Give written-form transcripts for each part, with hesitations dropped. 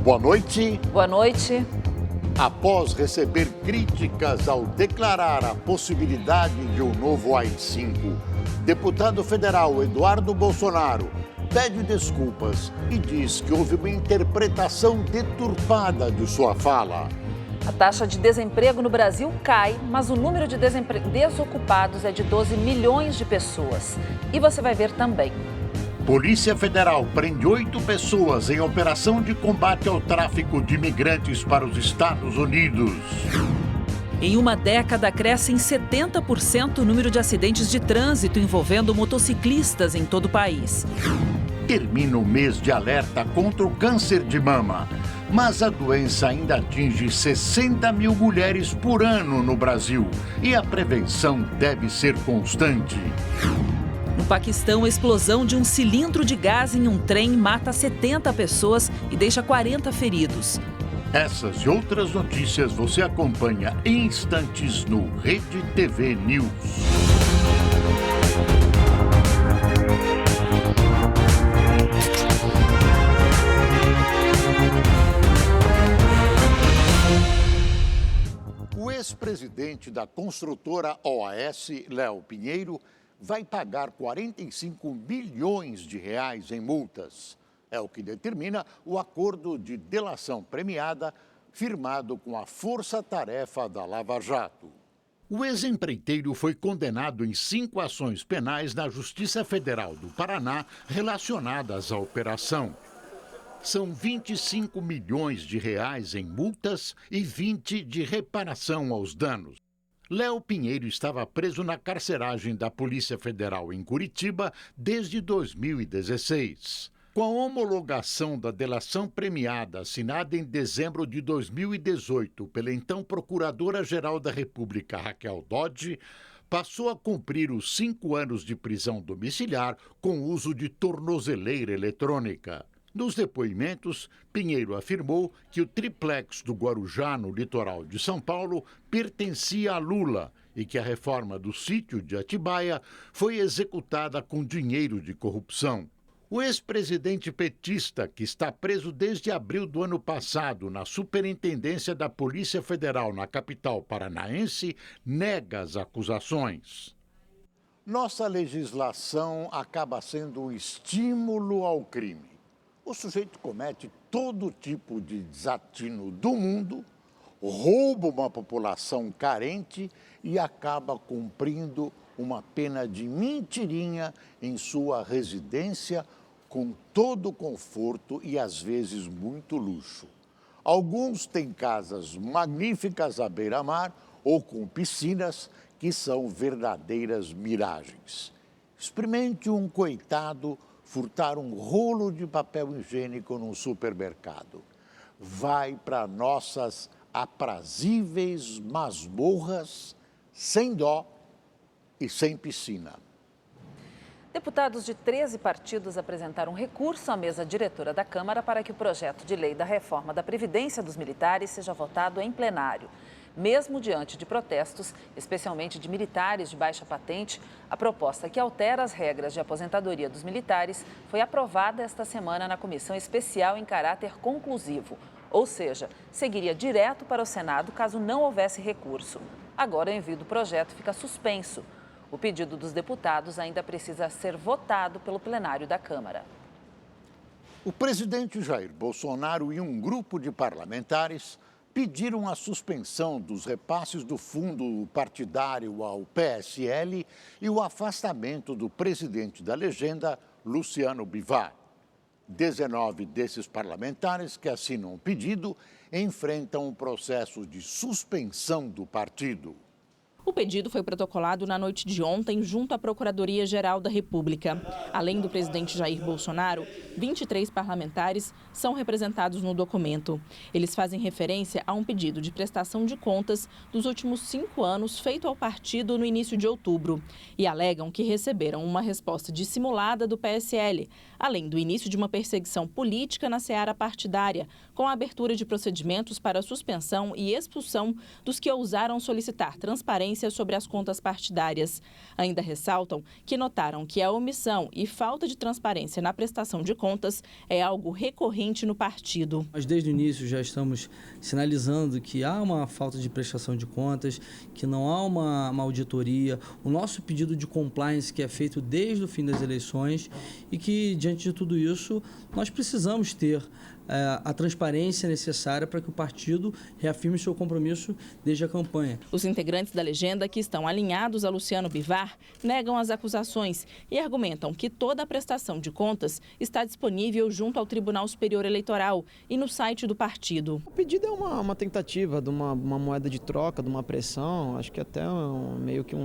Boa noite. Boa noite. Após receber críticas ao declarar a possibilidade de um novo AI-5, deputado federal Eduardo Bolsonaro pede desculpas e diz que houve uma interpretação deturpada de sua fala. A taxa de desemprego no Brasil cai, mas o número de desocupados é de 12 milhões de pessoas. E você vai ver também. Polícia Federal prende 8 pessoas em operação de combate ao tráfico de imigrantes para os Estados Unidos. Em uma década, cresce em 70% o número de acidentes de trânsito envolvendo motociclistas em todo o país. Termina o mês de alerta contra o câncer de mama, mas a doença ainda atinge 60 mil mulheres por ano no Brasil e a prevenção deve ser constante. No Paquistão, a explosão de um cilindro de gás em um trem mata 70 pessoas e deixa 40 feridos. Essas e outras notícias você acompanha em instantes no Rede TV News. O ex-presidente da construtora OAS, Léo Pinheiro, vai pagar 45 milhões de reais em multas. É o que determina o acordo de delação premiada firmado com a força-tarefa da Lava Jato. O ex-empreiteiro foi condenado em 5 ações penais na Justiça Federal do Paraná relacionadas à operação. São 25 milhões de reais em multas e 20 de reparação aos danos. Léo Pinheiro estava preso na carceragem da Polícia Federal em Curitiba desde 2016. Com a homologação da delação premiada assinada em dezembro de 2018 pela então Procuradora-Geral da República, Raquel Dodge, passou a cumprir os 5 anos de prisão domiciliar com uso de tornozeleira eletrônica. Nos depoimentos, Pinheiro afirmou que o triplex do Guarujá, no litoral de São Paulo, pertencia a Lula e que a reforma do sítio de Atibaia foi executada com dinheiro de corrupção. O ex-presidente petista, que está preso desde abril do ano passado na Superintendência da Polícia Federal na capital paranaense, nega as acusações. Nossa legislação acaba sendo um estímulo ao crime. O sujeito comete todo tipo de desatino do mundo, rouba uma população carente e acaba cumprindo uma pena de mentirinha em sua residência com todo conforto e, às vezes, muito luxo. Alguns têm casas magníficas à beira-mar ou com piscinas que são verdadeiras miragens. Experimente um coitado furtar um rolo de papel higiênico num supermercado. Vai para nossas aprazíveis masmorras sem dó e sem piscina. Deputados de 13 partidos apresentaram recurso à mesa diretora da Câmara para que o projeto de lei da reforma da Previdência dos Militares seja votado em plenário. Mesmo diante de protestos, especialmente de militares de baixa patente, a proposta que altera as regras de aposentadoria dos militares foi aprovada esta semana na comissão especial em caráter conclusivo. Ou seja, seguiria direto para o Senado caso não houvesse recurso. Agora o envio do projeto fica suspenso. O pedido dos deputados ainda precisa ser votado pelo plenário da Câmara. O presidente Jair Bolsonaro e um grupo de parlamentares pediram a suspensão dos repasses do fundo partidário ao PSL e o afastamento do presidente da legenda, Luciano Bivar. 19 desses parlamentares que assinam o pedido enfrentam um processo de suspensão do partido. O pedido foi protocolado na noite de ontem junto à Procuradoria-Geral da República. Além do presidente Jair Bolsonaro, 23 parlamentares são representados no documento. Eles fazem referência a um pedido de prestação de contas dos últimos 5 anos feito ao partido no início de outubro e alegam que receberam uma resposta dissimulada do PSL, além do início de uma perseguição política na seara partidária, com a abertura de procedimentos para suspensão e expulsão dos que ousaram solicitar transparência sobre as contas partidárias. Ainda ressaltam que notaram que a omissão e falta de transparência na prestação de contas é algo recorrente no partido. Nós desde o início já estamos sinalizando que há uma falta de prestação de contas, que não há uma auditoria, o nosso pedido de compliance que é feito desde o fim das eleições e que, diante de tudo isso, nós precisamos ter a transparência necessária para que o partido reafirme seu compromisso desde a campanha. Os integrantes da legenda, que estão alinhados a Luciano Bivar, negam as acusações e argumentam que toda a prestação de contas está disponível junto ao Tribunal Superior Eleitoral e no site do partido. O pedido é uma tentativa de uma moeda de troca, de uma pressão, acho que até meio que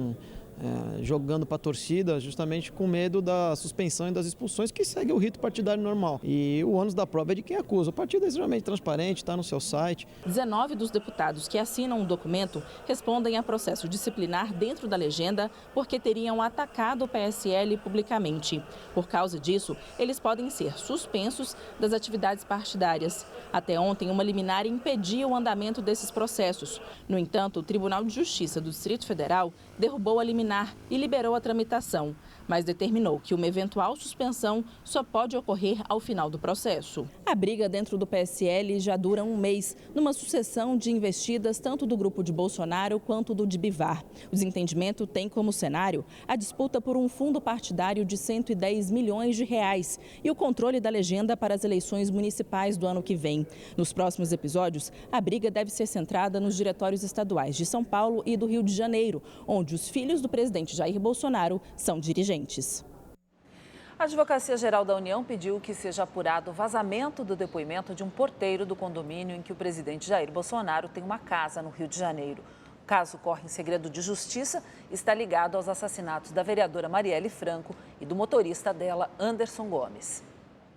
jogando para a torcida, justamente com medo da suspensão e das expulsões, que segue o rito partidário normal. E o ônus da prova é de quem acusa. O partido é extremamente transparente, está no seu site. 19 dos deputados que assinam o documento respondem a processo disciplinar dentro da legenda porque teriam atacado o PSL publicamente. Por causa disso, eles podem ser suspensos das atividades partidárias. Até ontem, uma liminar impedia o andamento desses processos. No entanto, o Tribunal de Justiça do Distrito Federal derrubou a liminar e liberou a tramitação, mas determinou que uma eventual suspensão só pode ocorrer ao final do processo. A briga dentro do PSL já dura um mês, numa sucessão de investidas tanto do grupo de Bolsonaro quanto do de Bivar. O desentendimento tem como cenário a disputa por um fundo partidário de 110 milhões de reais e o controle da legenda para as eleições municipais do ano que vem. Nos próximos episódios, a briga deve ser centrada nos diretórios estaduais de São Paulo e do Rio de Janeiro, onde os filhos do presidente Jair Bolsonaro são dirigentes. A Advocacia Geral da União pediu que seja apurado o vazamento do depoimento de um porteiro do condomínio em que o presidente Jair Bolsonaro tem uma casa no Rio de Janeiro. O caso corre em segredo de justiça e está ligado aos assassinatos da vereadora Marielle Franco e do motorista dela, Anderson Gomes.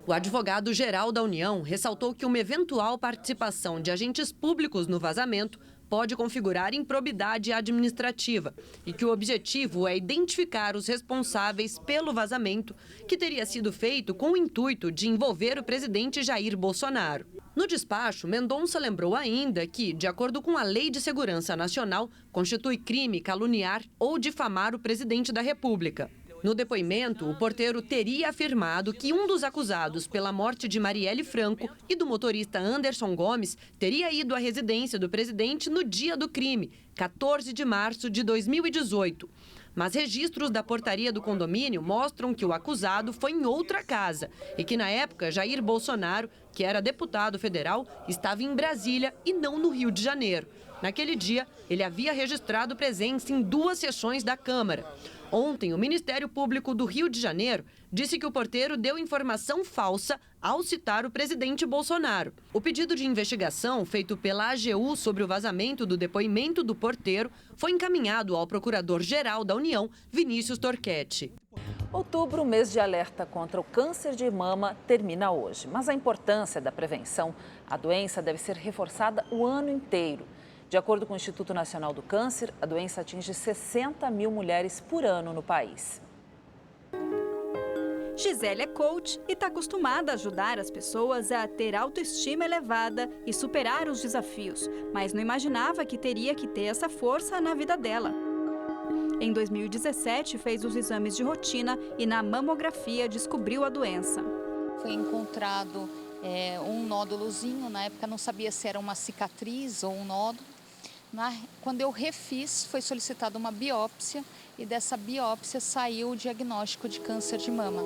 O advogado-geral da União ressaltou que uma eventual participação de agentes públicos no vazamento pode configurar improbidade administrativa e que o objetivo é identificar os responsáveis pelo vazamento, que teria sido feito com o intuito de envolver o presidente Jair Bolsonaro. No despacho, Mendonça lembrou ainda que, de acordo com a Lei de Segurança Nacional, constitui crime caluniar ou difamar o presidente da República. No depoimento, o porteiro teria afirmado que um dos acusados pela morte de Marielle Franco e do motorista Anderson Gomes teria ido à residência do presidente no dia do crime, 14 de março de 2018. Mas registros da portaria do condomínio mostram que o acusado foi em outra casa e que, na época, Jair Bolsonaro, que era deputado federal, estava em Brasília e não no Rio de Janeiro. Naquele dia, ele havia registrado presença em 2 sessões da Câmara. Ontem, o Ministério Público do Rio de Janeiro disse que o porteiro deu informação falsa ao citar o presidente Bolsonaro. O pedido de investigação feito pela AGU sobre o vazamento do depoimento do porteiro foi encaminhado ao Procurador-Geral da União, Vinícius Torquetti. Outubro, mês de alerta contra o câncer de mama, termina hoje. Mas a importância da prevenção, a doença deve ser reforçada o ano inteiro. De acordo com o Instituto Nacional do Câncer, a doença atinge 60 mil mulheres por ano no país. Gisele é coach e está acostumada a ajudar as pessoas a ter autoestima elevada e superar os desafios, mas não imaginava que teria que ter essa força na vida dela. Em 2017, fez os exames de rotina e na mamografia descobriu a doença. Foi encontrado um nódulozinho, na época não sabia se era uma cicatriz ou um nódulo. Quando eu refiz, foi solicitada uma biópsia e dessa biópsia saiu o diagnóstico de câncer de mama.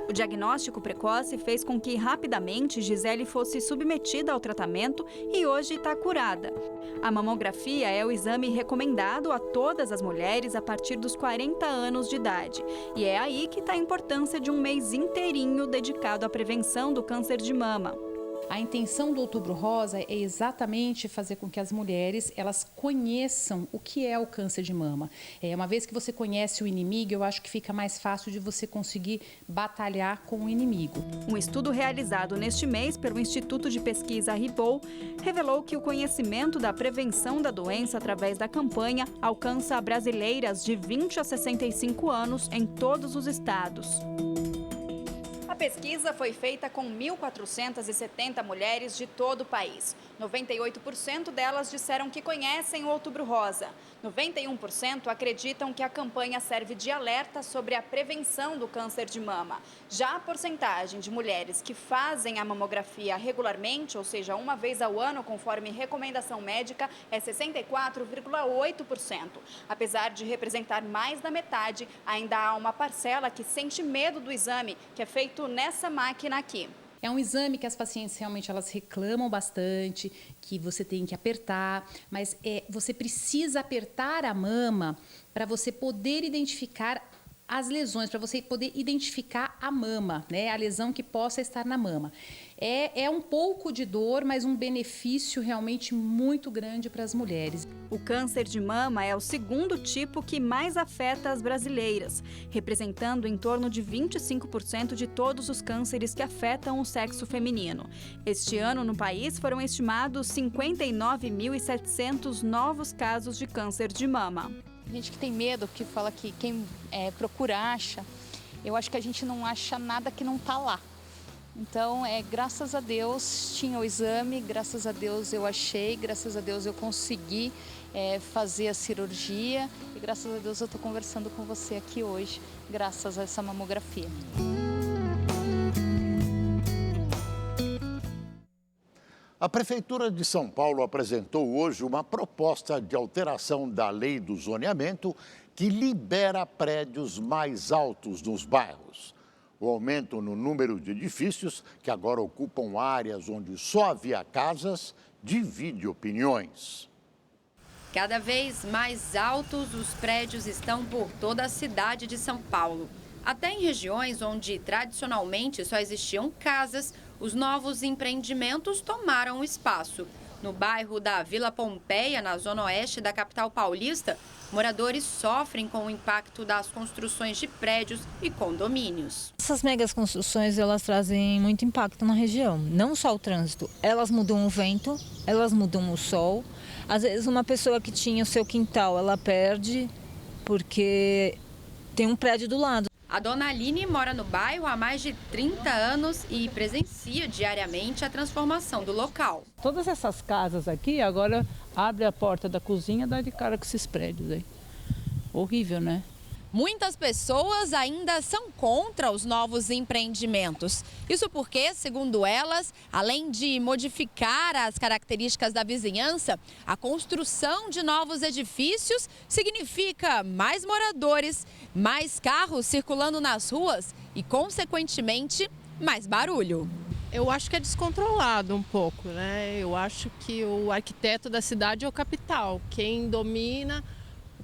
O diagnóstico precoce fez com que rapidamente Gisele fosse submetida ao tratamento e hoje está curada. A mamografia é o exame recomendado a todas as mulheres a partir dos 40 anos de idade. E é aí que está a importância de um mês inteirinho dedicado à prevenção do câncer de mama. A intenção do Outubro Rosa é exatamente fazer com que as mulheres elas conheçam o que é o câncer de mama. Uma vez que você conhece o inimigo, eu acho que fica mais fácil de você conseguir batalhar com o inimigo. Um estudo realizado neste mês pelo Instituto de Pesquisa Ribot revelou que o conhecimento da prevenção da doença através da campanha alcança brasileiras de 20 a 65 anos em todos os estados. A pesquisa foi feita com 1.470 mulheres de todo o país. 98% delas disseram que conhecem o Outubro Rosa. 91% acreditam que a campanha serve de alerta sobre a prevenção do câncer de mama. Já a porcentagem de mulheres que fazem a mamografia regularmente, ou seja, uma vez ao ano, conforme recomendação médica, é 64,8%. Apesar de representar mais da metade, ainda há uma parcela que sente medo do exame, que é feito nessa máquina aqui. É um exame que as pacientes realmente elas reclamam bastante, que você tem que apertar, mas você precisa apertar a mama para você poder identificar as lesões, para você poder identificar a mama, né? A lesão que possa estar na mama. É um pouco de dor, mas um benefício realmente muito grande para as mulheres. O câncer de mama é o segundo tipo que mais afeta as brasileiras, representando em torno de 25% de todos os cânceres que afetam o sexo feminino. Este ano, no país, foram estimados 59.700 novos casos de câncer de mama. Gente que tem medo, que fala que quem procura acha, eu acho que a gente não acha nada que não está lá. Então, graças a Deus tinha o exame, graças a Deus eu achei, graças a Deus eu consegui fazer a cirurgia e graças a Deus eu estou conversando com você aqui hoje, graças a essa mamografia. A Prefeitura de São Paulo apresentou hoje uma proposta de alteração da lei do zoneamento que libera prédios mais altos nos bairros. O aumento no número de edifícios, que agora ocupam áreas onde só havia casas, divide opiniões. Cada vez mais altos os prédios estão por toda a cidade de São Paulo. Até em regiões onde tradicionalmente só existiam casas, os novos empreendimentos tomaram espaço. No bairro da Vila Pompeia, na zona oeste da capital paulista, moradores sofrem com o impacto das construções de prédios e condomínios. Essas megas construções, elas trazem muito impacto na região, não só o trânsito. Elas mudam o vento, elas mudam o sol. Às vezes uma pessoa que tinha o seu quintal, ela perde porque tem um prédio do lado. A dona Aline mora no bairro há mais de 30 anos e presencia diariamente a transformação do local. Todas essas casas aqui, agora abre a porta da cozinha e dá de cara com esses prédios aí. Horrível, né? Muitas pessoas ainda são contra os novos empreendimentos. Isso porque, segundo elas, além de modificar as características da vizinhança, a construção de novos edifícios significa mais moradores, mais carros circulando nas ruas e, consequentemente, mais barulho. Eu acho que é descontrolado um pouco, né? Eu acho que o arquiteto da cidade é o capital. Quem domina...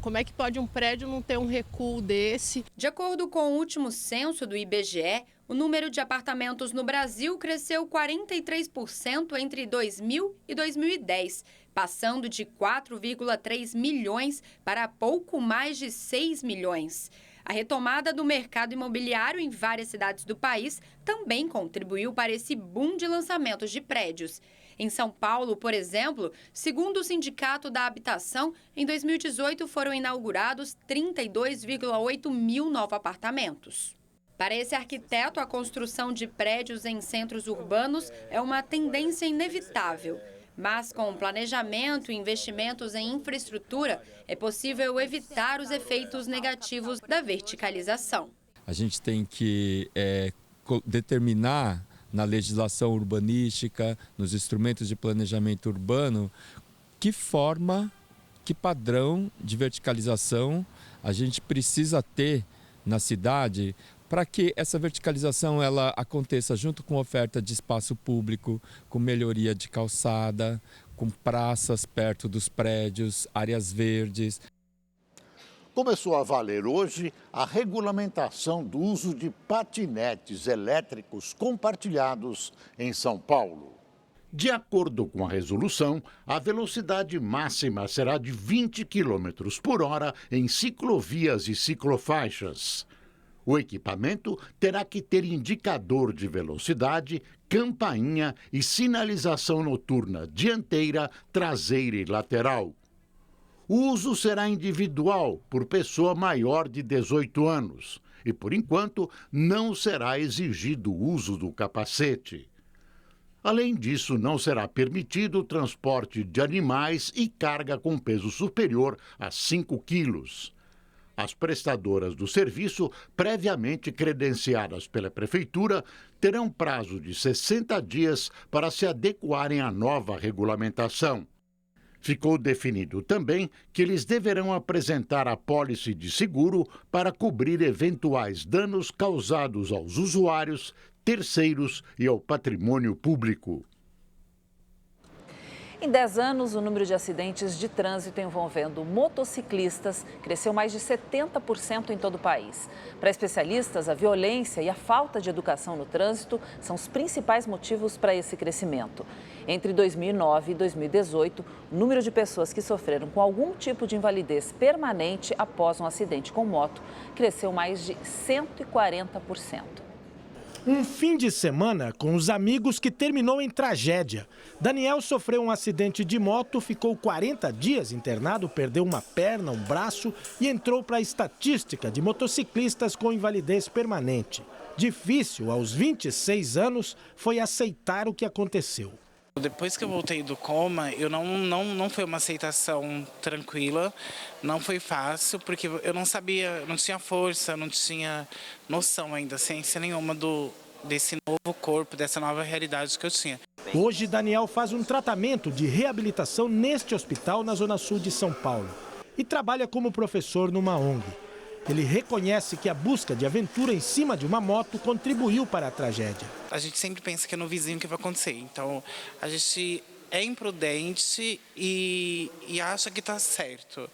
Como é que pode um prédio não ter um recuo desse? De acordo com o último censo do IBGE, o número de apartamentos no Brasil cresceu 43% entre 2000 e 2010, passando de 4,3 milhões para pouco mais de 6 milhões. A retomada do mercado imobiliário em várias cidades do país também contribuiu para esse boom de lançamentos de prédios. Em São Paulo, por exemplo, segundo o Sindicato da Habitação, em 2018 foram inaugurados 32,8 mil novos apartamentos. Para esse arquiteto, a construção de prédios em centros urbanos é uma tendência inevitável. Mas com planejamento e investimentos em infraestrutura, é possível evitar os efeitos negativos da verticalização. A gente tem que determinar na legislação urbanística, nos instrumentos de planejamento urbano, que forma, que padrão de verticalização a gente precisa ter na cidade para que essa verticalização ela aconteça junto com oferta de espaço público, com melhoria de calçada, com praças perto dos prédios, áreas verdes. Começou a valer hoje a regulamentação do uso de patinetes elétricos compartilhados em São Paulo. De acordo com a resolução, a velocidade máxima será de 20 km por hora em ciclovias e ciclofaixas. O equipamento terá que ter indicador de velocidade, campainha e sinalização noturna dianteira, traseira e lateral. O uso será individual por pessoa maior de 18 anos e, por enquanto, não será exigido o uso do capacete. Além disso, não será permitido o transporte de animais e carga com peso superior a 5 quilos. As prestadoras do serviço, previamente credenciadas pela Prefeitura, terão prazo de 60 dias para se adequarem à nova regulamentação. Ficou definido também que eles deverão apresentar apólice de seguro para cobrir eventuais danos causados aos usuários, terceiros e ao patrimônio público. Em 10 anos, o número de acidentes de trânsito envolvendo motociclistas cresceu mais de 70% em todo o país. Para especialistas, a violência e a falta de educação no trânsito são os principais motivos para esse crescimento. Entre 2009 e 2018, o número de pessoas que sofreram com algum tipo de invalidez permanente após um acidente com moto cresceu mais de 140%. Um fim de semana com os amigos que terminou em tragédia. Daniel sofreu um acidente de moto, ficou 40 dias internado, perdeu uma perna, um braço e entrou para a estatística de motociclistas com invalidez permanente. Difícil, aos 26 anos, foi aceitar o que aconteceu. Depois que eu voltei do coma, não foi uma aceitação tranquila, não foi fácil, porque eu não sabia, não tinha força, não tinha noção ainda, ciência nenhuma desse novo corpo, dessa nova realidade que eu tinha. Hoje, Daniel faz um tratamento de reabilitação neste hospital na Zona Sul de São Paulo e trabalha como professor numa ONG. Ele reconhece que a busca de aventura em cima de uma moto contribuiu para a tragédia. A gente sempre pensa que é no vizinho que vai acontecer, então a gente é imprudente e acha que está certo.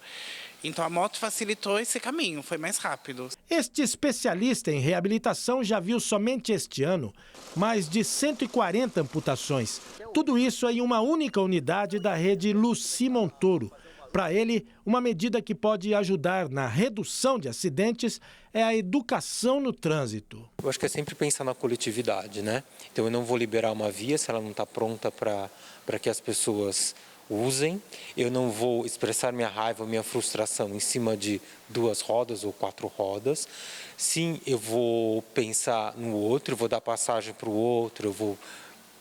Então a moto facilitou esse caminho, foi mais rápido. Este especialista em reabilitação já viu somente este ano mais de 140 amputações. Tudo isso em uma única unidade da rede Luci Montoro. Para ele, uma medida que pode ajudar na redução de acidentes é a educação no trânsito. Eu acho que é sempre pensar na coletividade, né? Então eu não vou liberar uma via se ela não está pronta para que as pessoas usem. Eu não vou expressar minha raiva, minha frustração em cima de 2 rodas ou 4 rodas. Sim, eu vou pensar no outro, eu vou dar passagem para o outro, eu vou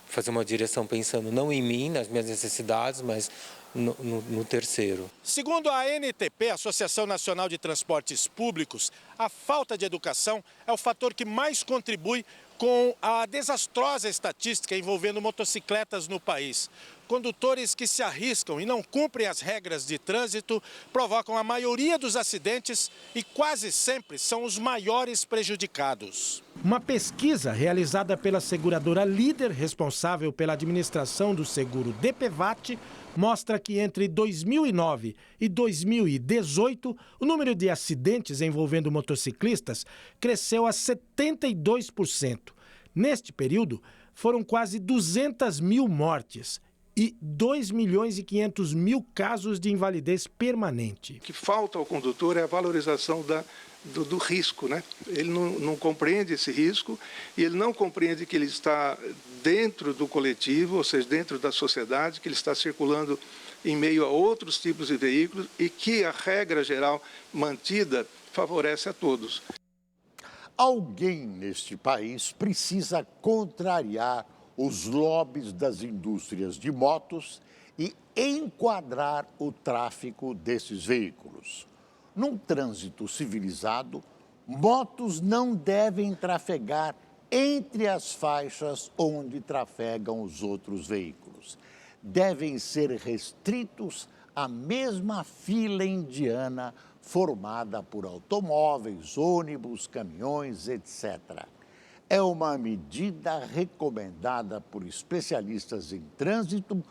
fazer uma direção pensando não em mim, nas minhas necessidades, mas no terceiro. Segundo a ANTP, Associação Nacional de Transportes Públicos, a falta de educação é o fator que mais contribui com a desastrosa estatística envolvendo motocicletas no país. Condutores que se arriscam e não cumprem as regras de trânsito provocam a maioria dos acidentes e quase sempre são os maiores prejudicados. Uma pesquisa realizada pela seguradora líder responsável pela administração do seguro DPVAT mostra que entre 2009 e 2018, o número de acidentes envolvendo motociclistas cresceu a 72%. Neste período, foram quase 200 mil mortes e 2.500.000 casos de invalidez permanente. O que falta ao condutor é a valorização do risco, né? Ele não compreende esse risco e ele não compreende que ele está dentro do coletivo, ou seja, dentro da sociedade, que ele está circulando em meio a outros tipos de veículos e que a regra geral mantida favorece a todos. Alguém neste país precisa contrariar os lobbies das indústrias de motos e enquadrar o tráfico desses veículos. Num trânsito civilizado, motos não devem trafegar entre as faixas onde trafegam os outros veículos. Devem ser restritos à mesma fila indiana formada por automóveis, ônibus, caminhões, etc. É uma medida recomendada por especialistas em trânsito,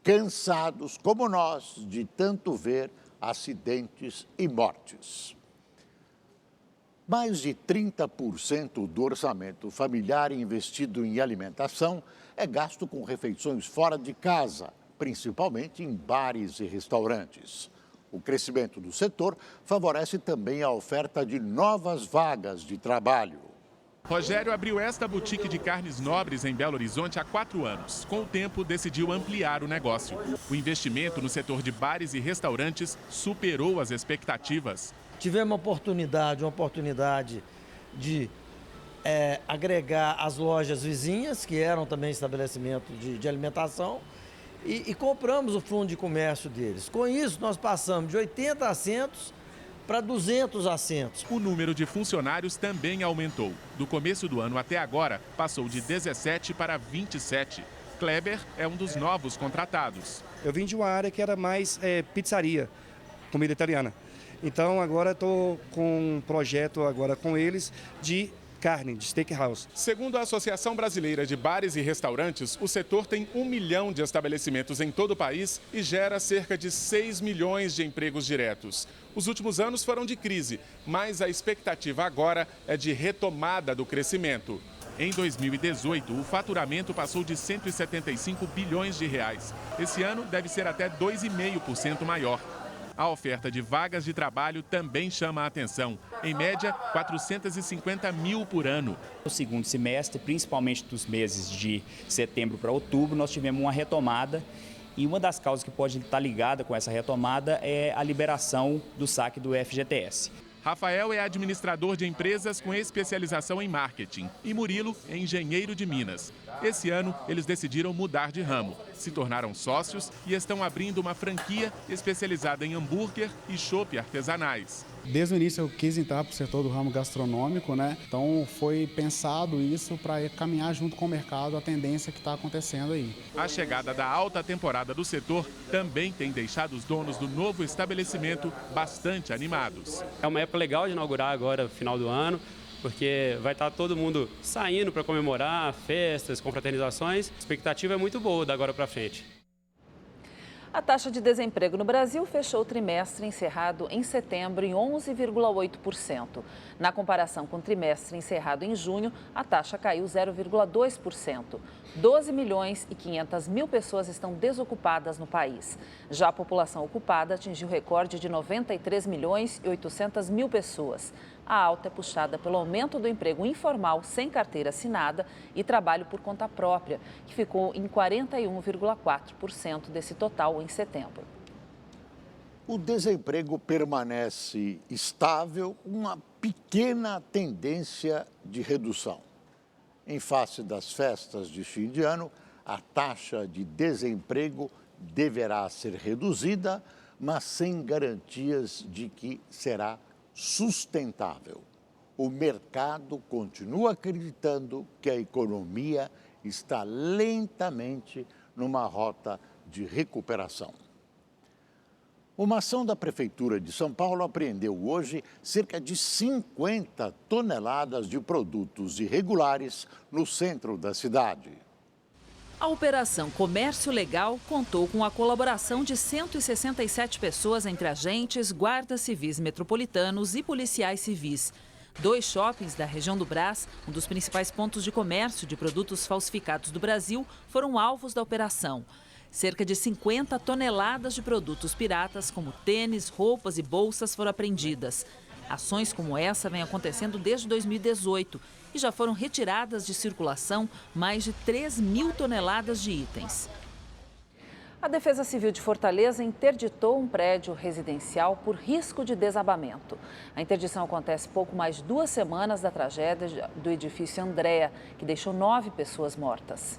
cansados como nós de tanto ver acidentes e mortes. Mais de 30% do orçamento familiar investido em alimentação é gasto com refeições fora de casa, principalmente em bares e restaurantes. O crescimento do setor favorece também a oferta de novas vagas de trabalho. Rogério abriu esta boutique de carnes nobres em Belo Horizonte há 4 anos. Com o tempo, decidiu ampliar o negócio. O investimento no setor de bares e restaurantes superou as expectativas. Tivemos uma oportunidade de agregar as lojas vizinhas, que eram também estabelecimento de alimentação, e compramos o fundo de comércio deles. Com isso, nós passamos de 80 assentos para 200 assentos. O número de funcionários também aumentou. Do começo do ano até agora, passou de 17 para 27. Kleber é um dos novos contratados. Eu vim de uma área que era mais pizzaria, comida italiana. Então agora estou com um projeto agora com eles de carne, de steakhouse. Segundo a Associação Brasileira de Bares e Restaurantes, o setor tem 1 milhão de estabelecimentos em todo o país e gera cerca de 6 milhões de empregos diretos. Os últimos anos foram de crise, mas a expectativa agora é de retomada do crescimento. Em 2018, o faturamento passou de 175 bilhões de reais. Esse ano deve ser até 2,5% maior. A oferta de vagas de trabalho também chama a atenção. Em média, 450 mil por ano. No segundo semestre, principalmente dos meses de setembro para outubro, nós tivemos uma retomada. E uma das causas que pode estar ligada com essa retomada é a liberação do saque do FGTS. Rafael é administrador de empresas com especialização em marketing e Murilo é engenheiro de Minas. Esse ano, eles decidiram mudar de ramo, se tornaram sócios e estão abrindo uma franquia especializada em hambúrguer e chopp artesanais. Desde o início eu quis entrar para o setor do ramo gastronômico, né? Então foi pensado isso para caminhar junto com o mercado, a tendência que está acontecendo aí. A chegada da alta temporada do setor também tem deixado os donos do novo estabelecimento bastante animados. É uma época legal de inaugurar agora, no final do ano, porque vai estar todo mundo saindo para comemorar festas, confraternizações. A expectativa é muito boa da agora para frente. A taxa de desemprego no Brasil fechou o trimestre encerrado em setembro em 11,8%. Na comparação com o trimestre encerrado em junho, a taxa caiu 0,2%. 12 milhões e 500 mil pessoas estão desocupadas no país. Já a população ocupada atingiu o recorde de 93 milhões e 800 mil pessoas. A alta é puxada pelo aumento do emprego informal sem carteira assinada e trabalho por conta própria, que ficou em 41,4% desse total em setembro. O desemprego permanece estável, uma pequena tendência de redução. Em face das festas de fim de ano, a taxa de desemprego deverá ser reduzida, mas sem garantias de que será sustentável. O mercado continua acreditando que a economia está lentamente numa rota de recuperação. Uma ação da Prefeitura de São Paulo apreendeu hoje cerca de 50 toneladas de produtos irregulares no centro da cidade. A Operação Comércio Legal contou com a colaboração de 167 pessoas entre agentes, guardas civis metropolitanos e policiais civis. 2 shoppings da região do Brás, um dos principais pontos de comércio de produtos falsificados do Brasil, foram alvos da operação. Cerca de 50 toneladas de produtos piratas, como tênis, roupas e bolsas, foram apreendidas. Ações como essa vêm acontecendo desde 2018 e já foram retiradas de circulação mais de 3 mil toneladas de itens. A Defesa Civil de Fortaleza interditou um prédio residencial por risco de desabamento. A interdição acontece pouco mais de 2 semanas da tragédia do edifício Andréa, que deixou 9 pessoas mortas.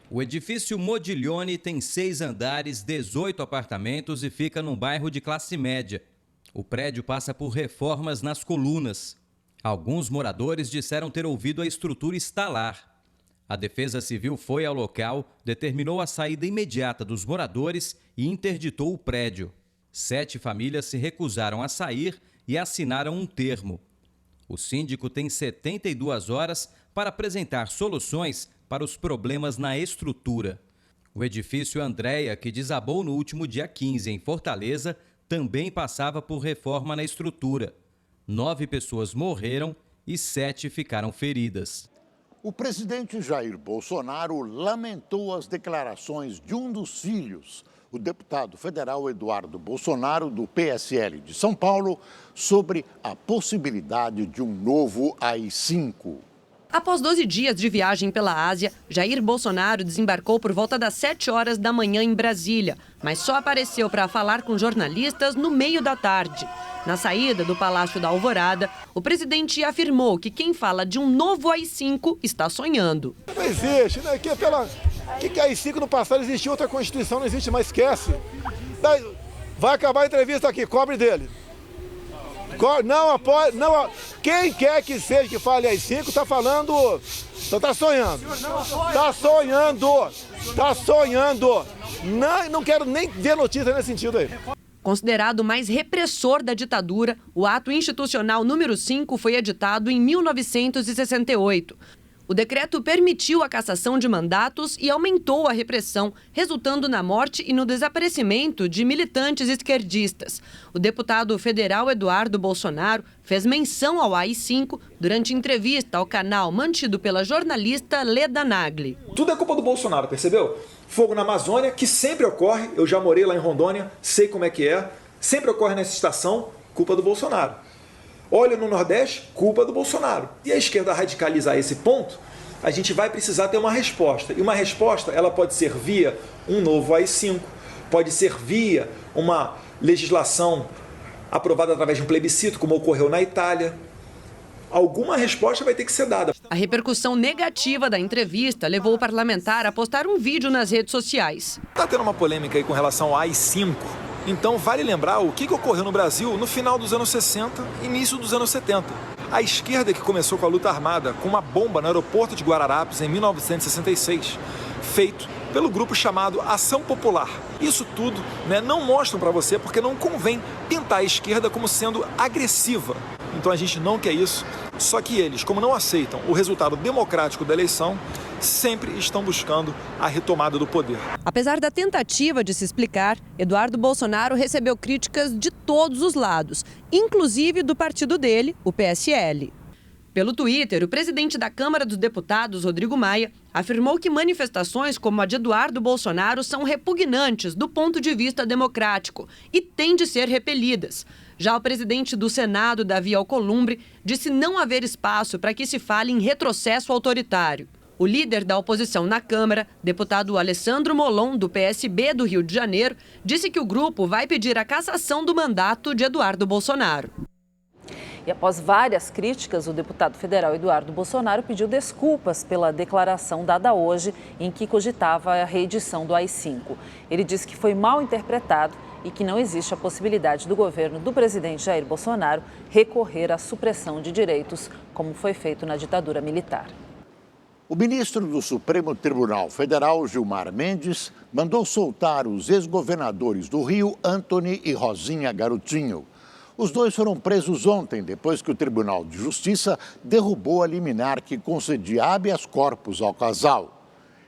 O edifício Modiglione tem 6 andares, 18 apartamentos e fica num bairro de classe média. O prédio passa por reformas nas colunas. Alguns moradores disseram ter ouvido a estrutura estalar. A Defesa Civil foi ao local, determinou a saída imediata dos moradores e interditou o prédio. 7 famílias se recusaram a sair e assinaram um termo. O síndico tem 72 horas para apresentar soluções para os problemas na estrutura. O edifício Andréa, que desabou no último dia 15 em Fortaleza, também passava por reforma na estrutura. 9 pessoas morreram e 7 ficaram feridas. O presidente Jair Bolsonaro lamentou as declarações de um dos filhos, o deputado federal Eduardo Bolsonaro, do PSL de São Paulo, sobre a possibilidade de um novo AI-5. Após 12 dias de viagem pela Ásia, Jair Bolsonaro desembarcou por volta das 7 horas da manhã em Brasília, mas só apareceu para falar com jornalistas no meio da tarde. Na saída do Palácio da Alvorada, o presidente afirmou que quem fala de um novo AI-5 está sonhando. Não existe, né? Que AI-5 no passado existia outra Constituição, não existe mais, esquece. Vai acabar a entrevista aqui, cobre dele. Não apoia, não. Quem quer que seja que fale AI-5 está falando, está sonhando. Está sonhando, está sonhando. Não quero nem ver notícia nesse sentido aí. Considerado o mais repressor da ditadura, o ato institucional número 5 foi editado em 1968. O decreto permitiu a cassação de mandatos e aumentou a repressão, resultando na morte e no desaparecimento de militantes esquerdistas. O deputado federal Eduardo Bolsonaro fez menção ao AI-5 durante entrevista ao canal mantido pela jornalista Leda Nagli. Tudo é culpa do Bolsonaro, percebeu? Fogo na Amazônia, que sempre ocorre, eu já morei lá em Rondônia, sei como é que é, sempre ocorre nessa estação, culpa do Bolsonaro. Óleo no Nordeste, culpa do Bolsonaro. E a esquerda radicalizar esse ponto, a gente vai precisar ter uma resposta. E uma resposta, ela pode ser via um novo AI-5, pode ser via uma legislação aprovada através de um plebiscito, como ocorreu na Itália. Alguma resposta vai ter que ser dada. A repercussão negativa da entrevista levou o parlamentar a postar um vídeo nas redes sociais. Está tendo uma polêmica aí com relação ao AI-5. Então vale lembrar o que ocorreu no Brasil no final dos anos 60 e início dos anos 70. A esquerda que começou com a luta armada com uma bomba no aeroporto de Guararapes em 1966, feito pelo grupo chamado Ação Popular. Isso tudo não mostram para você porque não convém pintar a esquerda como sendo agressiva. Então a gente não quer isso, só que eles, como não aceitam o resultado democrático da eleição, sempre estão buscando a retomada do poder. Apesar da tentativa de se explicar, Eduardo Bolsonaro recebeu críticas de todos os lados, inclusive do partido dele, o PSL. Pelo Twitter, o presidente da Câmara dos Deputados, Rodrigo Maia, afirmou que manifestações como a de Eduardo Bolsonaro são repugnantes do ponto de vista democrático e têm de ser repelidas. Já o presidente do Senado, Davi Alcolumbre, disse não haver espaço para que se fale em retrocesso autoritário. O líder da oposição na Câmara, deputado Alessandro Molon, do PSB do Rio de Janeiro, disse que o grupo vai pedir a cassação do mandato de Eduardo Bolsonaro. E após várias críticas, o deputado federal Eduardo Bolsonaro pediu desculpas pela declaração dada hoje em que cogitava a reedição do AI-5. Ele disse que foi mal interpretado e que não existe a possibilidade do governo do presidente Jair Bolsonaro recorrer à supressão de direitos, como foi feito na ditadura militar. O ministro do Supremo Tribunal Federal, Gilmar Mendes, mandou soltar os ex-governadores do Rio, Antony e Rosinha Garotinho. Os dois foram presos ontem, depois que o Tribunal de Justiça derrubou a liminar que concedia habeas corpus ao casal.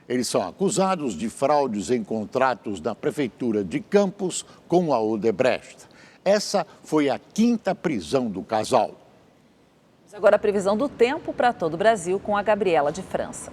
Eles são acusados de fraudes em contratos da Prefeitura de Campos com a Odebrecht. Essa foi a 5ª prisão do casal. Agora a previsão do tempo para todo o Brasil com a Gabriela de França.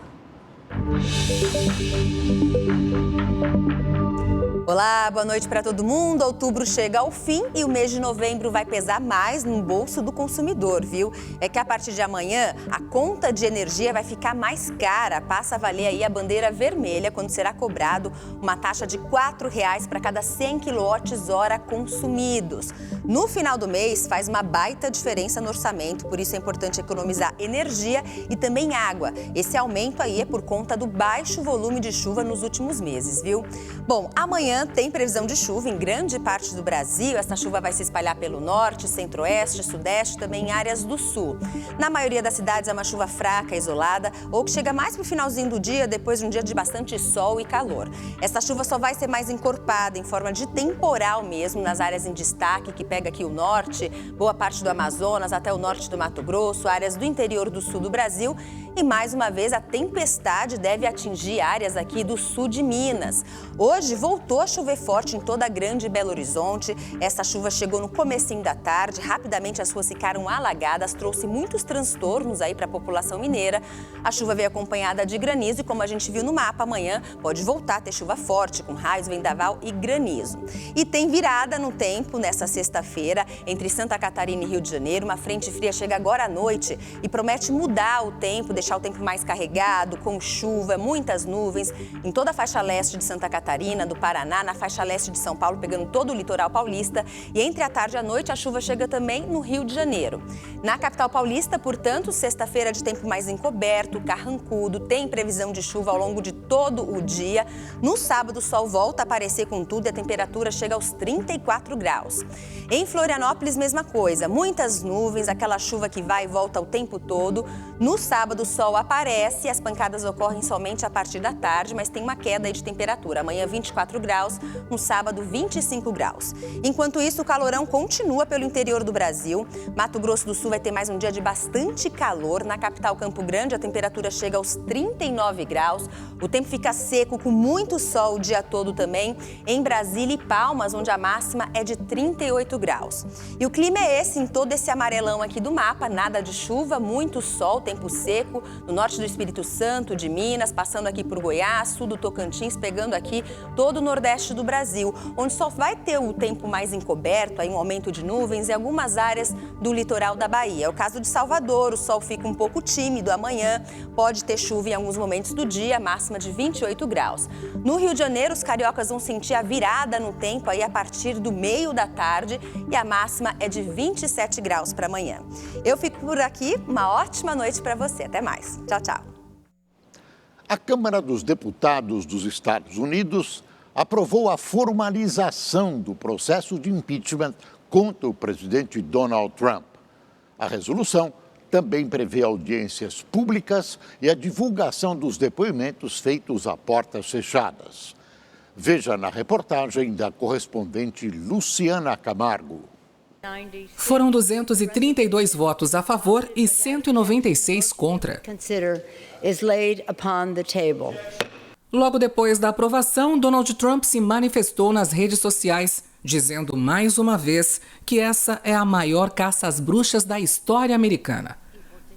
Olá, boa noite para todo mundo. Outubro chega ao fim e o mês de novembro vai pesar mais no bolso do consumidor, viu? É que a partir de amanhã a conta de energia vai ficar mais cara. Passa a valer aí a bandeira vermelha quando será cobrado uma taxa de R$ 4,00 para cada 100 kWh consumidos. No final do mês faz uma baita diferença no orçamento, por isso é importante economizar energia e também água. Esse aumento aí é por conta do baixo volume de chuva nos últimos meses, viu? Bom, amanhã tem previsão de chuva em grande parte do Brasil. Essa chuva vai se espalhar pelo norte, centro-oeste, sudeste, também em áreas do sul. Na maioria das cidades é uma chuva fraca, isolada, ou que chega mais para o finalzinho do dia, depois de um dia de bastante sol e calor. Essa chuva só vai ser mais encorpada, em forma de temporal mesmo, nas áreas em destaque, que pega aqui o norte, boa parte do Amazonas, até o norte do Mato Grosso, áreas do interior do sul do Brasil. E mais uma vez, a tempestade deve atingir áreas aqui do sul de Minas. Hoje voltou a a chover forte em toda a Grande Belo Horizonte. Essa chuva chegou no comecinho da tarde, rapidamente as ruas ficaram alagadas, trouxe muitos transtornos aí para a população mineira. A chuva veio acompanhada de granizo e, como a gente viu no mapa, amanhã pode voltar a ter chuva forte, com raios, vendaval e granizo. E tem virada no tempo nessa sexta-feira, entre Santa Catarina e Rio de Janeiro. Uma frente fria chega agora à noite e promete mudar o tempo, deixar o tempo mais carregado, com chuva, muitas nuvens em toda a faixa leste de Santa Catarina, do Paraná, na faixa leste de São Paulo, pegando todo o litoral paulista. E entre a tarde e a noite, a chuva chega também no Rio de Janeiro. Na capital paulista, portanto, sexta-feira de tempo mais encoberto, carrancudo, tem previsão de chuva ao longo de todo o dia. No sábado, o sol volta a aparecer com tudo e a temperatura chega aos 34 graus. Em Florianópolis, mesma coisa, muitas nuvens, aquela chuva que vai e volta o tempo todo. No sábado, o sol aparece e as pancadas ocorrem somente a partir da tarde, mas tem uma queda aí de temperatura. Amanhã, 24 graus, no sábado, 25 graus. Enquanto isso, o calorão continua pelo interior do Brasil. Mato Grosso do Sul vai ter mais um dia de bastante calor. Na capital, Campo Grande, a temperatura chega aos 39 graus. O tempo fica seco, com muito sol o dia todo também. Em Brasília e Palmas, onde a máxima é de 38 graus. E o clima é esse, em todo esse amarelão aqui do mapa. Nada de chuva, muito sol, tempo seco. No norte do Espírito Santo, de Minas, passando aqui por Goiás, sul do Tocantins, pegando aqui todo o nordeste do Brasil, onde só vai ter o tempo mais encoberto, aí um aumento de nuvens em algumas áreas do litoral da Bahia. É o caso de Salvador, o sol fica um pouco tímido amanhã, pode ter chuva em alguns momentos do dia, máxima de 28 graus. No Rio de Janeiro, os cariocas vão sentir a virada no tempo aí a partir do meio da tarde e a máxima é de 27 graus para amanhã. Eu fico por aqui, uma ótima noite para você. Até mais. Tchau, tchau. A Câmara dos Deputados dos Estados Unidos aprovou a formalização do processo de impeachment contra o presidente Donald Trump. A resolução também prevê audiências públicas e a divulgação dos depoimentos feitos a portas fechadas. Veja na reportagem da correspondente Luciana Camargo. Foram 232 votos a favor e 196 contra. Logo depois da aprovação, Donald Trump se manifestou nas redes sociais, dizendo mais uma vez que essa é a maior caça às bruxas da história americana.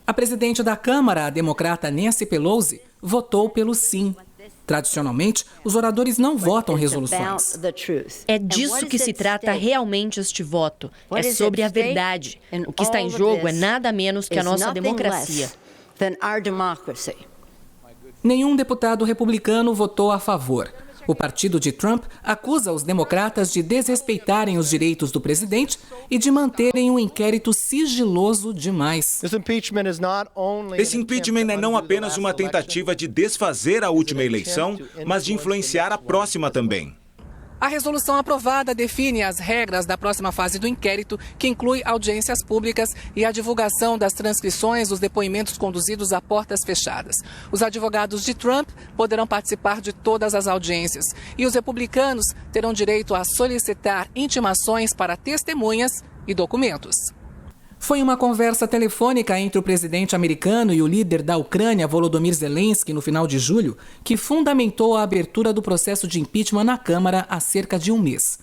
A presidente da Câmara, a democrata Nancy Pelosi, votou pelo sim. Tradicionalmente, os oradores não votam resoluções. É disso que se trata realmente este voto. É sobre a verdade. O que está em jogo é nada menos que a nossa democracia. Nenhum deputado republicano votou a favor. O partido de Trump acusa os democratas de desrespeitarem os direitos do presidente e de manterem um inquérito sigiloso demais. Esse impeachment é não apenas uma tentativa de desfazer a última eleição, mas de influenciar a próxima também. A resolução aprovada define as regras da próxima fase do inquérito, que inclui audiências públicas e a divulgação das transcrições dos depoimentos conduzidos a portas fechadas. Os advogados de Trump poderão participar de todas as audiências e os republicanos terão direito a solicitar intimações para testemunhas e documentos. Foi uma conversa telefônica entre o presidente americano e o líder da Ucrânia, Volodymyr Zelensky, no final de julho, que fundamentou a abertura do processo de impeachment na Câmara há cerca de um mês.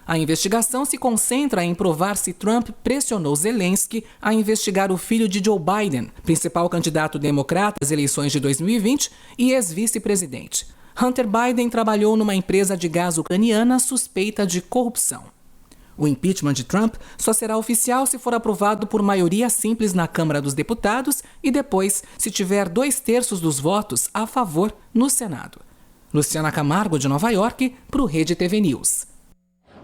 A investigação se concentra em provar se Trump pressionou Zelensky a investigar o filho de Joe Biden, principal candidato democrata às eleições de 2020 e ex-vice-presidente. Hunter Biden trabalhou numa empresa de gás ucraniana suspeita de corrupção. O impeachment de Trump só será oficial se for aprovado por maioria simples na Câmara dos Deputados e depois, se tiver 2/3 dos votos a favor no Senado. Luciana Camargo, de Nova York, para o Rede TV News.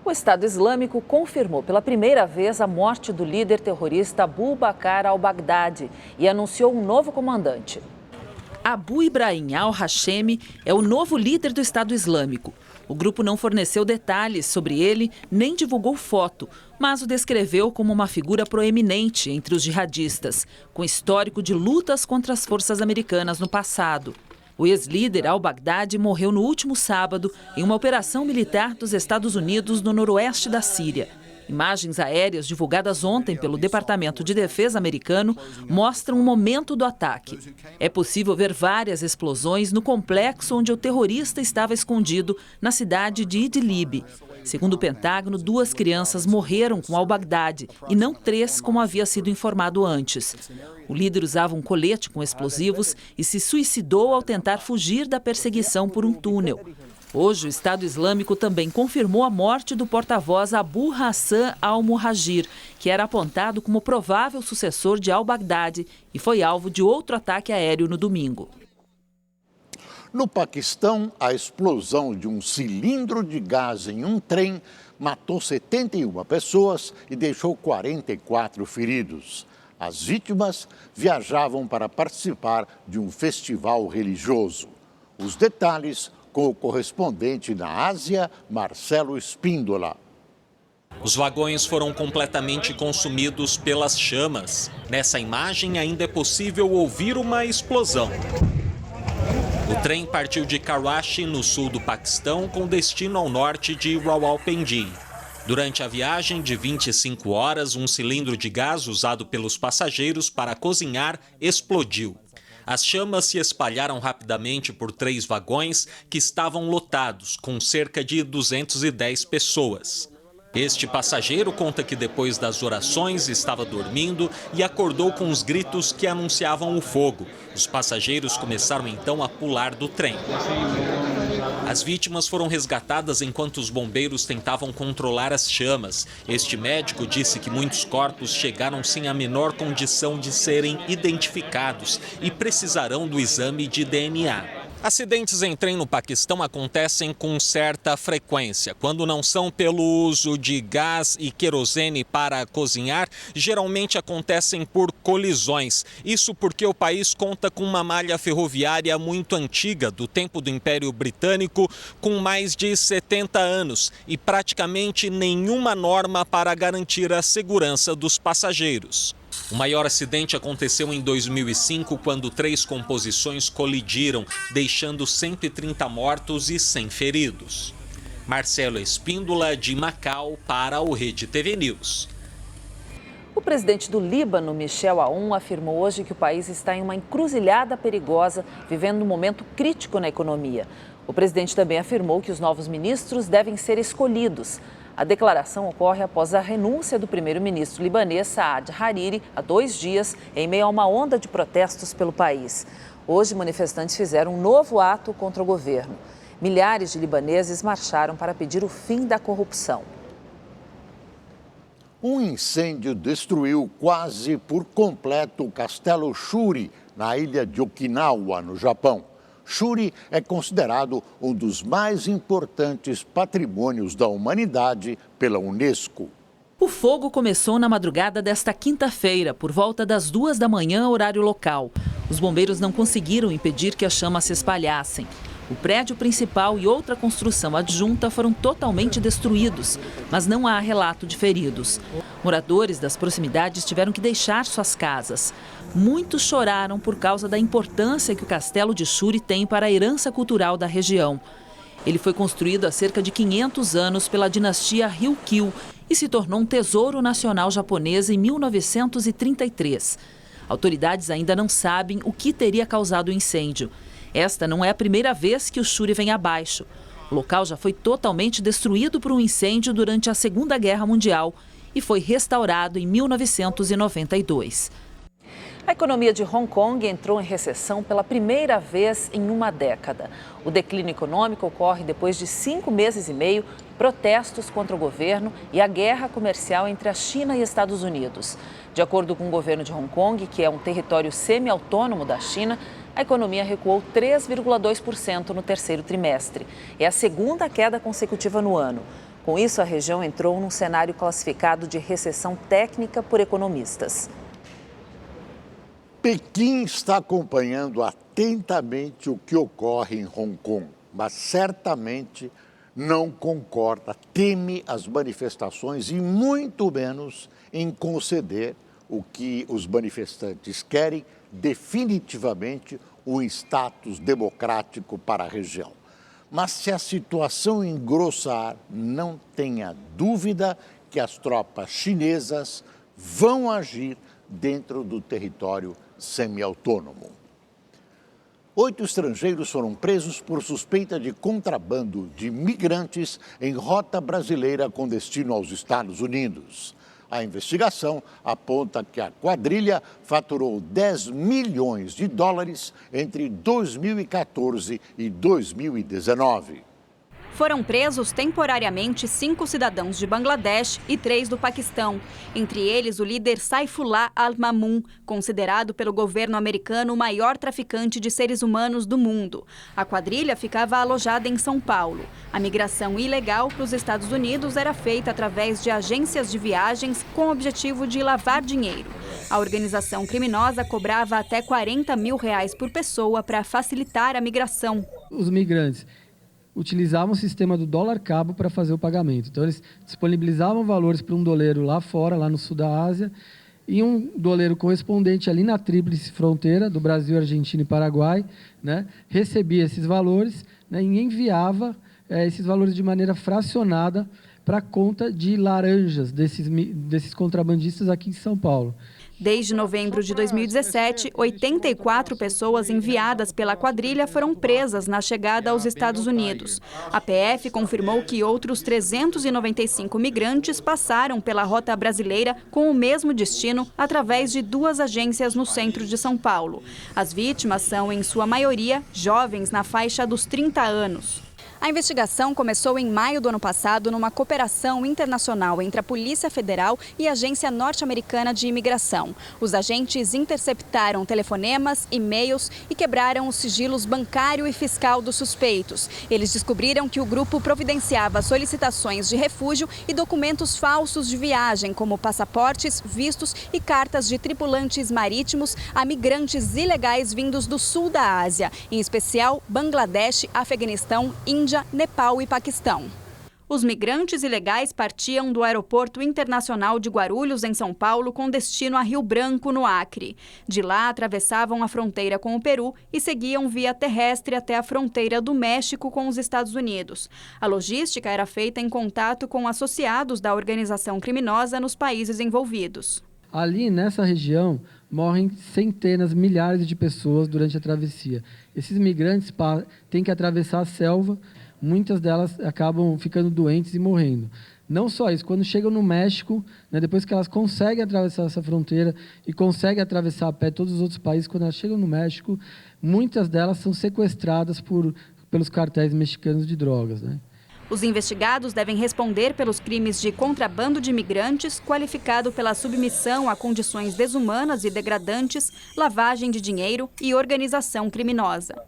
O Estado Islâmico confirmou pela primeira vez a morte do líder terrorista Abu Bakr al-Baghdadi e anunciou um novo comandante. Abu Ibrahim al-Hashemi é o novo líder do Estado Islâmico. O grupo não forneceu detalhes sobre ele, nem divulgou foto, mas o descreveu como uma figura proeminente entre os jihadistas, com histórico de lutas contra as forças americanas no passado. O ex-líder al-Baghdadi morreu no último sábado em uma operação militar dos Estados Unidos no noroeste da Síria. Imagens aéreas divulgadas ontem pelo Departamento de Defesa americano mostram o momento do ataque. É possível ver várias explosões no complexo onde o terrorista estava escondido, na cidade de Idlib. Segundo o Pentágono, 2 crianças morreram com al-Baghdadi e não 3, como havia sido informado antes. O líder usava um colete com explosivos e se suicidou ao tentar fugir da perseguição por um túnel. Hoje, o Estado Islâmico também confirmou a morte do porta-voz Abu Hassan al-Muhajir, que era apontado como provável sucessor de al-Baghdadi e foi alvo de outro ataque aéreo no domingo. No Paquistão, a explosão de um cilindro de gás em um trem matou 71 pessoas e deixou 44 feridos. As vítimas viajavam para participar de um festival religioso. Os detalhes com o correspondente na Ásia, Marcelo Espíndola. Os vagões foram completamente consumidos pelas chamas. Nessa imagem ainda é possível ouvir uma explosão. O trem partiu de Karachi, no sul do Paquistão, com destino ao norte de Rawalpindi. Durante a viagem de 25 horas, um cilindro de gás usado pelos passageiros para cozinhar explodiu. As chamas se espalharam rapidamente por 3 vagões que estavam lotados, com cerca de 210 pessoas. Este passageiro conta que depois das orações estava dormindo e acordou com os gritos que anunciavam o fogo. Os passageiros começaram então a pular do trem. As vítimas foram resgatadas enquanto os bombeiros tentavam controlar as chamas. Este médico disse que muitos corpos chegaram sem a menor condição de serem identificados e precisarão do exame de DNA. Acidentes em trem no Paquistão acontecem com certa frequência. Quando não são pelo uso de gás e querosene para cozinhar, geralmente acontecem por colisões. Isso porque o país conta com uma malha ferroviária muito antiga, do tempo do Império Britânico, com mais de 70 anos e praticamente nenhuma norma para garantir a segurança dos passageiros. O maior acidente aconteceu em 2005, quando 3 composições colidiram, deixando 130 mortos e 100 feridos. Marcelo Espíndola, de Macau, para o Rede TV News. O presidente do Líbano, Michel Aoun, afirmou hoje que o país está em uma encruzilhada perigosa, vivendo um momento crítico na economia. O presidente também afirmou que os novos ministros devem ser escolhidos. A declaração ocorre após a renúncia do primeiro-ministro libanês Saad Hariri há 2 dias, em meio a uma onda de protestos pelo país. Hoje, manifestantes fizeram um novo ato contra o governo. Milhares de libaneses marcharam para pedir o fim da corrupção. Um incêndio destruiu quase por completo o Castelo Shuri, na ilha de Okinawa, no Japão. Shuri é considerado um dos mais importantes patrimônios da humanidade pela Unesco. O fogo começou na madrugada desta quinta-feira, por volta das 2 da manhã, horário local. Os bombeiros não conseguiram impedir que as chamas se espalhassem. O prédio principal e outra construção adjunta foram totalmente destruídos, mas não há relato de feridos. Moradores das proximidades tiveram que deixar suas casas. Muitos choraram por causa da importância que o castelo de Shuri tem para a herança cultural da região. Ele foi construído há cerca de 500 anos pela dinastia Ryukyu e se tornou um tesouro nacional japonês em 1933. Autoridades ainda não sabem o que teria causado o incêndio. Esta não é a primeira vez que o Shuri vem abaixo. O local já foi totalmente destruído por um incêndio durante a Segunda Guerra Mundial e foi restaurado em 1992. A economia de Hong Kong entrou em recessão pela primeira vez em uma década. O declínio econômico ocorre depois de 5 meses e meio de protestos contra o governo e a guerra comercial entre a China e Estados Unidos. De acordo com o governo de Hong Kong, que é um território semi-autônomo da China, a economia recuou 3,2% no terceiro trimestre. É a segunda queda consecutiva no ano. Com isso, a região entrou num cenário classificado de recessão técnica por economistas. Pequim está acompanhando atentamente o que ocorre em Hong Kong, mas certamente não concorda, teme as manifestações e muito menos em conceder o que os manifestantes querem, definitivamente um status democrático para a região. Mas se a situação engrossar, não tenha dúvida que as tropas chinesas vão agir dentro do território semiautônomo. 8 estrangeiros foram presos por suspeita de contrabando de migrantes em rota brasileira com destino aos Estados Unidos. A investigação aponta que a quadrilha faturou 10 milhões de dólares entre 2014 e 2019. Foram presos temporariamente 5 cidadãos de Bangladesh e 3 do Paquistão. Entre eles, o líder Saifullah Al-Mamun, considerado pelo governo americano o maior traficante de seres humanos do mundo. A quadrilha ficava alojada em São Paulo. A migração ilegal para os Estados Unidos era feita através de agências de viagens com o objetivo de lavar dinheiro. A organização criminosa cobrava até R$40 mil por pessoa para facilitar a migração. Os migrantes utilizavam o sistema do dólar cabo para fazer o pagamento. Então, eles disponibilizavam valores para um doleiro lá fora, lá no sul da Ásia, e um doleiro correspondente ali na tríplice fronteira do Brasil, Argentina e Paraguai, né, recebia esses valores, né, e enviava esses valores de maneira fracionada para a conta de laranjas desses contrabandistas aqui em São Paulo. Desde novembro de 2017, 84 pessoas enviadas pela quadrilha foram presas na chegada aos Estados Unidos. A PF confirmou que outros 395 migrantes passaram pela rota brasileira com o mesmo destino através de 2 agências no centro de São Paulo. As vítimas são, em sua maioria, jovens na faixa dos 30 anos. A investigação começou em maio do ano passado numa cooperação internacional entre a Polícia Federal e a Agência Norte-Americana de Imigração. Os agentes interceptaram telefonemas, e-mails e quebraram os sigilos bancário e fiscal dos suspeitos. Eles descobriram que o grupo providenciava solicitações de refúgio e documentos falsos de viagem, como passaportes, vistos e cartas de tripulantes marítimos a migrantes ilegais vindos do sul da Ásia, em especial Bangladesh, Afeganistão, Índia, Nepal e Paquistão. Os migrantes ilegais partiam do Aeroporto Internacional de Guarulhos, em São Paulo, com destino a Rio Branco, no Acre. De lá, atravessavam a fronteira com o Peru e seguiam via terrestre até a fronteira do México com os Estados Unidos. A logística era feita em contato com associados da organização criminosa nos países envolvidos. Ali, nessa região, morrem centenas, milhares de pessoas durante a travessia. Esses migrantes têm que atravessar a selva, muitas delas acabam ficando doentes e morrendo. Não só isso, quando chegam no México, né, depois que elas conseguem atravessar essa fronteira e conseguem atravessar a pé todos os outros países, quando elas chegam no México, muitas delas são sequestradas pelos cartéis mexicanos de drogas, né? Os investigados devem responder pelos crimes de contrabando de imigrantes, qualificado pela submissão a condições desumanas e degradantes, lavagem de dinheiro e organização criminosa.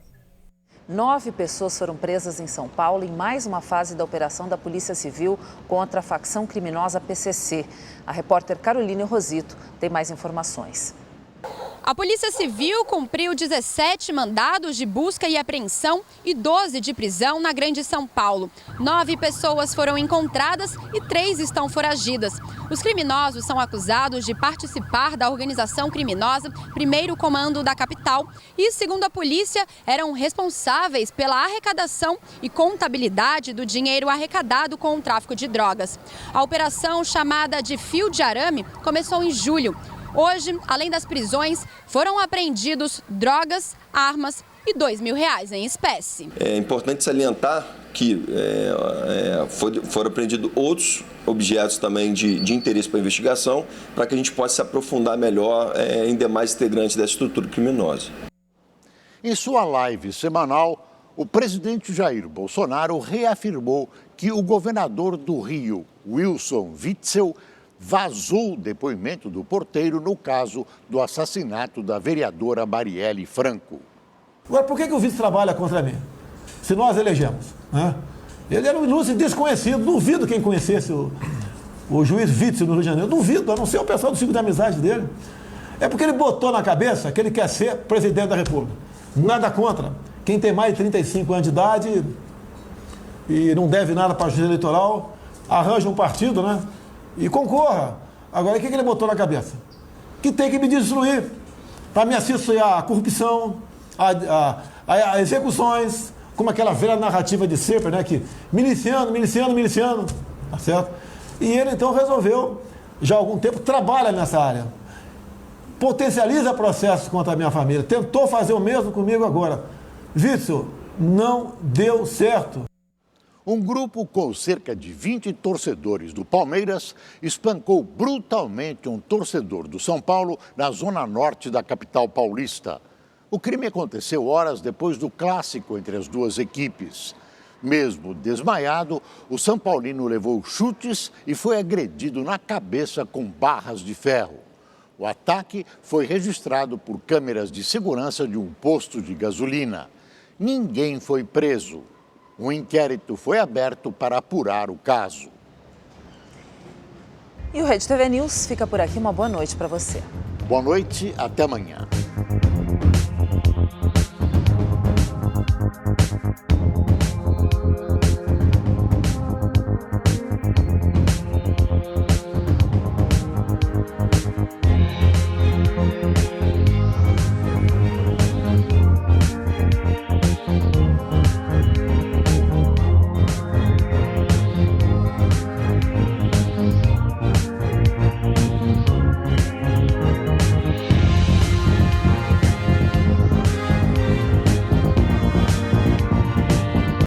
9 pessoas foram presas em São Paulo em mais uma fase da operação da Polícia Civil contra a facção criminosa PCC. A repórter Caroline Rosito tem mais informações. A Polícia Civil cumpriu 17 mandados de busca e apreensão e 12 de prisão na Grande São Paulo. 9 pessoas foram encontradas e 3 estão foragidas. Os criminosos são acusados de participar da organização criminosa Primeiro Comando da capital e, segundo a polícia, eram responsáveis pela arrecadação e contabilidade do dinheiro arrecadado com o tráfico de drogas. A operação, chamada de Fio de Arame, começou em julho. Hoje, além das prisões, foram apreendidos drogas, armas e R$2 mil em espécie. É importante salientar que foram apreendidos outros objetos também de interesse para a investigação, para que a gente possa se aprofundar melhor em demais integrantes dessa estrutura criminosa. Em sua live semanal, o presidente Jair Bolsonaro reafirmou que o governador do Rio, Wilson Witzel, vazou o depoimento do porteiro no caso do assassinato da vereadora Marielle Franco. Agora, por que o vice trabalha contra mim? Se nós elegemos, né? Ele era um ilustre desconhecido, duvido quem conhecesse o juiz Witzel no Rio de Janeiro, duvido, a não ser o pessoal do ciclo de amizade dele. É porque ele botou na cabeça que ele quer ser presidente da República. Nada contra. Quem tem mais de 35 anos de idade e não deve nada para a justiça eleitoral, arranja um partido, né? E concorra. Agora, o que ele botou na cabeça? Que tem que me destruir para me associar à corrupção, a execuções, como aquela velha narrativa de sempre, né? Que miliciano, tá certo? E ele então resolveu, já há algum tempo, trabalha nessa área. Potencializa processos contra a minha família. Tentou fazer o mesmo comigo agora. Witzel, não deu certo. Um grupo com cerca de 20 torcedores do Palmeiras espancou brutalmente um torcedor do São Paulo na zona norte da capital paulista. O crime aconteceu horas depois do clássico entre as duas equipes. Mesmo desmaiado, o São Paulino levou chutes e foi agredido na cabeça com barras de ferro. O ataque foi registrado por câmeras de segurança de um posto de gasolina. Ninguém foi preso. Um inquérito foi aberto para apurar o caso. E o Rede TV News fica por aqui. Uma boa noite para você. Boa noite, até amanhã.